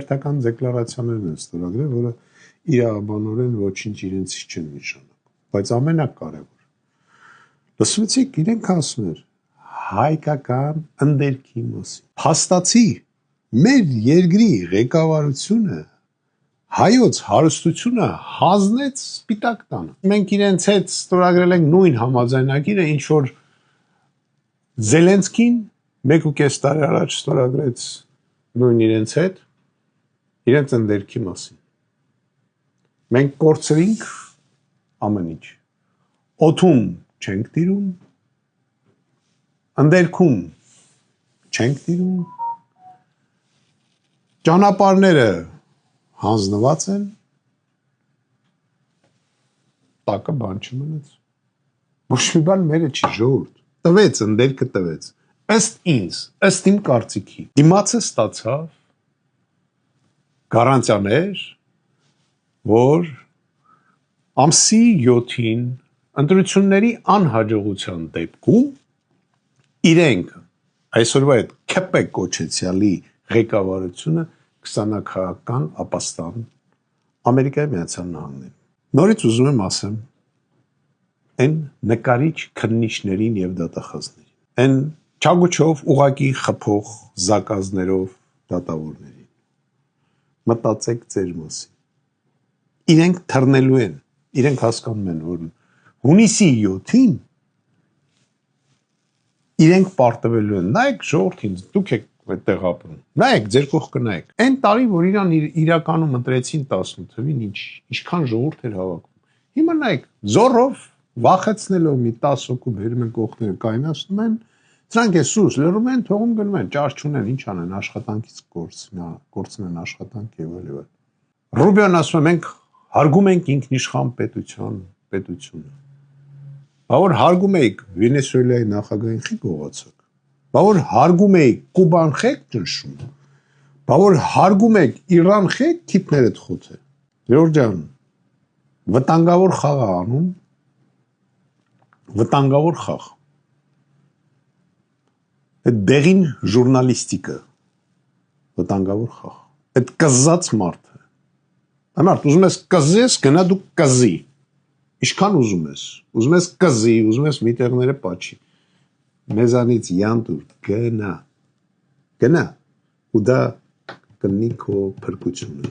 Հերթական դեկլարացիաներն են ստորագրել, որը իրավաբանորեն ոչինչ իրենցից չեն նշանակում, բայց ամենակարևոր։ Լսվեցիք, իրենք ասում էր հայկական ընդերքի մասին։ Փաստացի մեր երկրի ղեկավարությունը հայոց հարստությունը հանձնեց Սպիտակ տանը։ Մենք իրենց հետ ստորագրել ենք նույն համաձայնագիրը, ինչ որ Զելենսկին 1.5 տարի առաջ ստորագրեց նույն իրենց հետ իրենց ընդերքի մասին։ Մենք կորցրինք ամեն ինչ։ Օդում չենք տիրում, ընդերքում չենք տիրում, ճանապարհները հանձնված են, տակը բան չմնաց։ Ոչ մի բան մերը չի, ժողովուրդ։ Տվեց, ընդերքը տվեց։ Ըստ ինձ, ըստ իմ կարծիքի, դիմացը ստացավ գարանտիաներ, որ ամսի 7-ին ընտրությունների անհաջողության դեպքում իրենք այսօրվա այդ ՔՊ կոչեցյալի ղեկավարությունը կստանան ապաստան Ամերիկայի Միացյալ Նահանգներում։ Նորից ուզում եմ ասեմ այն նկարիչ քննիչներին եւ դատախազներին, այն չագուչով ուղակի խփող զակազներով դատավորներին։ Մտածեք ձեր մասին։ Իրենք թռնելու են, իրենք հասկանում են, որ հունիսի 7-ին իրենք պարտվելու են։ Նայեք ժողովրդին, դուք եք այդտեղ ապրում։ Նայեք, ձեր կողքը նայեք։ Այն տարի, որ իրան իրականում ընտրեցին 18 թվին, ինչքան ժողովուրդ էր հավաքում։ Հիմա նայեք, զորով վախեցնելով մի 10 հոգու բերում են կողքները կայնացնում են, սրանք է սուս լռում են, թողում գնում են, ճաշ չունեն, ինչ անեն, աշխատանքից կորցնեն աշխատանք եւ այլն։ Ռուբիոն ասում է, մենք հարգում ենք ինքնիշխան պետությունը։ Բա որ հարգում եք Վենեսուելայի նախագահին խի գողացակ։ Բա որ հարգում եք Կուբան խեք ճնշում։ Բա որ հարգում եք Իրան խեք թիպներդ խոթե։ Ժորժ ջան, վտանգավոր խաղ է անում, վտանգավոր խաղ։ Այդ դեղին ժուրնալիստիկը վտանգավոր խաղ։ Այդ կզած մարդը։ Ամարտ ուզում ես կզես, գնա դու կզի։ Ինչքան ուզում ես կզի, ուզում ես մի տեղները պաչի։ Մեզանից յանտուր գնա։ Ու դա կնի քո փրկությունը։